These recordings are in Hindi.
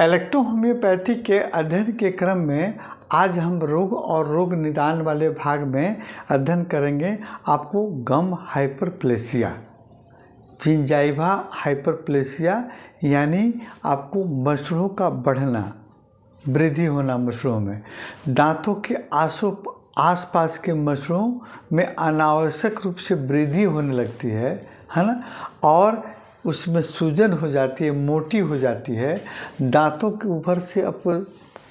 इलेक्ट्रोहोम्योपैथी के अध्ययन के क्रम में आज हम रोग और रोग निदान वाले भाग में अध्ययन करेंगे आपको गम हाइपरप्लेसिया, जिंजाइवा हाइपरप्लेसिया, यानी आपको मसलों का बढ़ना, वृद्धि होना मसलों में, दांतों के आसपास के मसलों में अनावश्यक रूप से वृद्धि होने लगती है ना, और उसमें सूजन हो जाती है, मोटी हो जाती है, दांतों के ऊपर से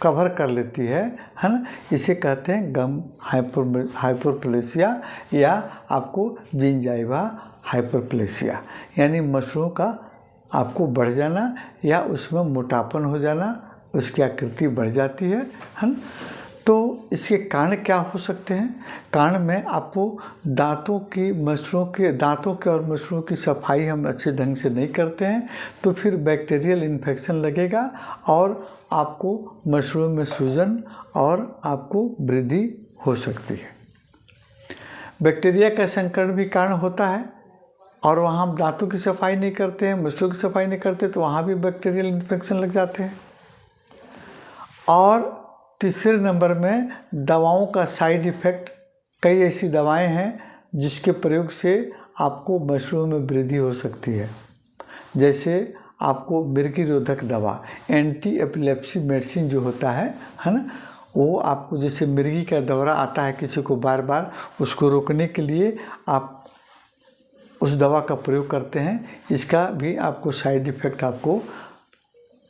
कवर कर लेती है ना। इसे कहते हैं गम हाइपरप्लेसिया या आपको जिंजाइवा हाइपरप्लेसिया, यानी मसलों का आपको बढ़ जाना या उसमें मोटापन हो जाना, उसकी आकृति बढ़ जाती है ना। तो इसके कारण क्या हो सकते हैं? कारण में आपको दांतों के और मसलों की सफाई हम अच्छे ढंग से नहीं करते हैं तो फिर बैक्टीरियल इन्फेक्शन लगेगा और आपको मसलों में सूजन और आपको वृद्धि हो सकती है। बैक्टीरिया का संक्रमण भी कारण होता है और वहाँ हम दांतों की सफाई नहीं करते हैं, मसलों की सफाई नहीं करते तो वहाँ भी बैक्टीरियल इन्फेक्शन लग जाते हैं। और तीसरे नंबर में दवाओं का साइड इफ़ेक्ट, कई ऐसी दवाएं हैं जिसके प्रयोग से आपको मसलों में वृद्धि हो सकती है। जैसे आपको मिर्गी रोधक दवा, एंटी एपिलेप्सी मेडिसिन जो होता है ना, वो आपको जैसे मिर्गी का दौरा आता है किसी को बार बार, उसको रोकने के लिए आप उस दवा का प्रयोग करते हैं। इसका भी आपको साइड इफ़ेक्ट आपको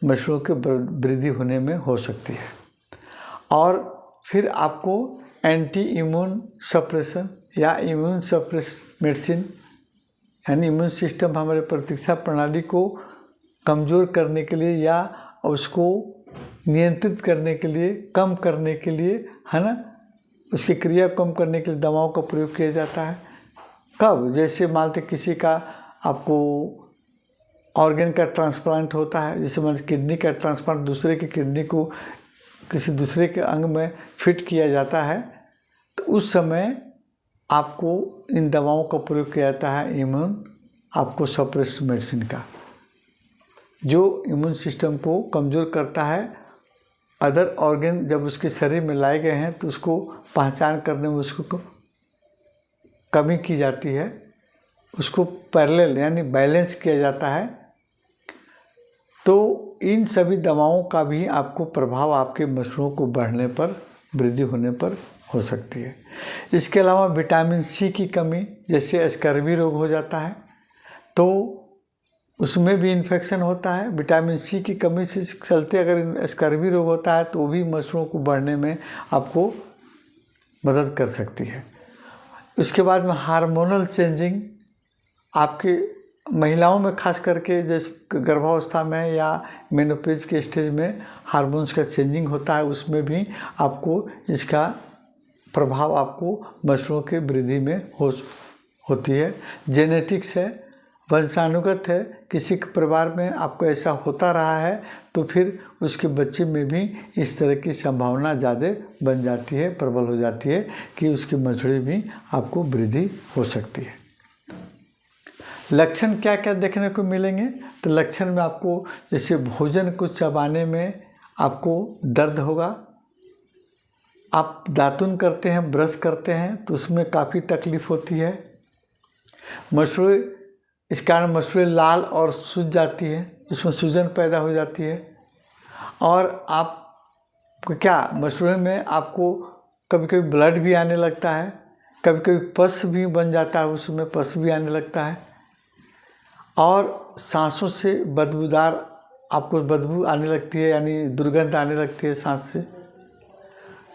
मसलों के वृद्धि होने में हो सकती है। और फिर आपको एंटी इम्यून सप्रेशन या इम्यून सप्रेस मेडिसिन, यानी इम्यून सिस्टम हमारे प्रतिरक्षा प्रणाली को कमज़ोर करने के लिए या उसको नियंत्रित करने के लिए, कम करने के लिए है ना, उसकी क्रिया कम करने के लिए दवाओं का प्रयोग किया जाता है। कब? जैसे मान लीजिए किसी का आपको ऑर्गन का ट्रांसप्लांट होता है, जैसे मान किडनी का ट्रांसप्लांट, दूसरे की किडनी को किसी दूसरे के अंग में फिट किया जाता है, तो उस समय आपको इन दवाओं का प्रयोग किया जाता है, इम्यून आपको सप्रेस्ड मेडिसिन का, जो इम्यून सिस्टम को कमज़ोर करता है। अदर ऑर्गन जब उसके शरीर में लाए गए हैं तो उसको पहचान करने में उसको कमी की जाती है, उसको पैरेलल यानी बैलेंस किया जाता है। तो इन सभी दवाओं का भी आपको प्रभाव आपके मसलों को बढ़ने पर, वृद्धि होने पर हो सकती है। इसके अलावा विटामिन सी की कमी, जैसे स्कर्वी रोग हो जाता है तो उसमें भी इन्फेक्शन होता है। विटामिन सी की कमी से चलते अगर स्कर्वी रोग होता है तो भी मसलों को बढ़ने में आपको मदद कर सकती है। उसके बाद में हार्मोनल चेंजिंग, आपके महिलाओं में खास करके जैसे गर्भावस्था में या मेनोपॉज के स्टेज में हार्मोन्स का चेंजिंग होता है, उसमें भी आपको इसका प्रभाव आपको मसलों के वृद्धि में होती है। जेनेटिक्स है, वंशानुगत है, किसी के परिवार में आपको ऐसा होता रहा है तो फिर उसके बच्चे में भी इस तरह की संभावना ज़्यादा बन जाती है, प्रबल हो जाती है कि उसकी मसले भी आपको वृद्धि हो सकती है। लक्षण क्या क्या देखने को मिलेंगे? तो लक्षण में आपको जैसे भोजन को चबाने में आपको दर्द होगा, आप दातुन करते हैं, ब्रश करते हैं तो उसमें काफ़ी तकलीफ़ होती है। मसले, इस कारण मसले लाल और सूज जाती है, इसमें सूजन पैदा हो जाती है। और आप क्या मसले में आपको कभी कभी ब्लड भी आने लगता है, कभी कभी पस भी बन जाता है, उसमें पस भी आने लगता है। और सांसों से बदबूदार आपको बदबू आने लगती है, यानी दुर्गंध आने लगती है सांस से।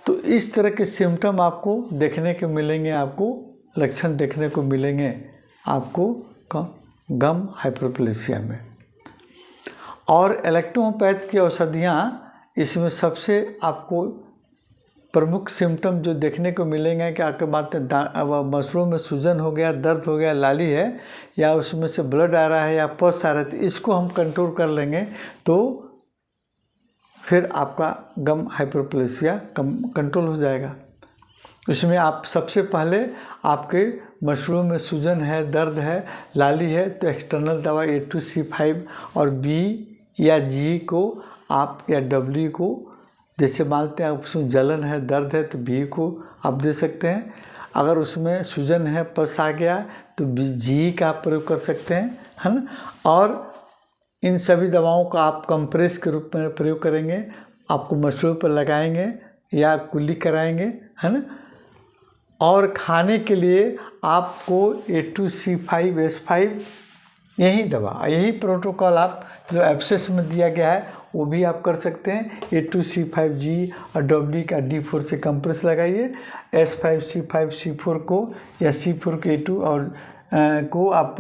तो इस तरह के सिम्टम आपको देखने को मिलेंगे, आपको लक्षण देखने को मिलेंगे आपको गम हाइपरप्लेसिया में। और इलेक्ट्रोहोम्योपैथ की औषधियाँ, इसमें सबसे आपको प्रमुख सिम्टम जो देखने को मिलेंगे कि आपके बात मसलों में सूजन हो गया, दर्द हो गया, लाली है या उसमें से ब्लड आ रहा है या पस आ रहा है, तो इसको हम कंट्रोल कर लेंगे तो फिर आपका गम हाइपरप्लेसिया कंट्रोल हो जाएगा। इसमें आप सबसे पहले आपके मसलों में सूजन है, दर्द है, लाली है तो एक्सटर्नल दवा A2C5 और B या G को आप या डब्ल्यू को, जैसे मानते हैं उसमें जलन है, दर्द है, तो बी को आप दे सकते हैं। अगर उसमें सूजन है, पस आ गया, तो जी का आप प्रयोग कर सकते हैं, है ना। और इन सभी दवाओं का आप कंप्रेस के रूप में प्रयोग करेंगे, आपको मसलों पर लगाएंगे या कुल्ली कराएंगे, है ना। और खाने के लिए आपको A2C5S5 यही दवा, यही प्रोटोकॉल आप जो एब्सेस में दिया गया है वो भी आप कर सकते हैं। A2C5G और W का D4 से कंप्रेस लगाइए, S5C5C4 को या C4 के A2 और को आप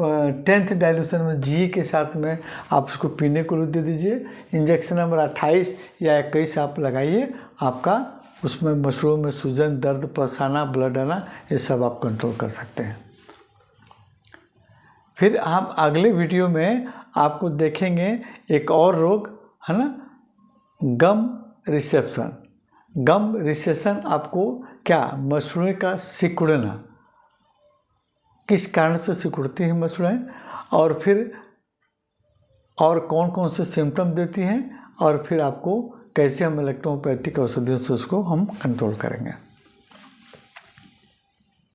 10th डाइल्यूशन में G के साथ में आप उसको पीने को दे दीजिए। इंजेक्शन नंबर 28 या 21 आप लगाइए, आपका उसमें मसलों में सूजन, दर्द, पसाना, ब्लड आना, ये सब आप कंट्रोल कर सकते हैं। फिर हम अगले वीडियो में आपको देखेंगे एक और रोग, है ना, गम रिसेप्शन। गम रिसेप्शन आपको क्या, मसलों का सिकुड़ना, किस कारण से सिकुड़ती है मसलें, और फिर और कौन कौन से सिम्टम देती हैं, और फिर आपको कैसे हम इलेक्ट्रोपैथिक औषधियों से उसको हम कंट्रोल करेंगे।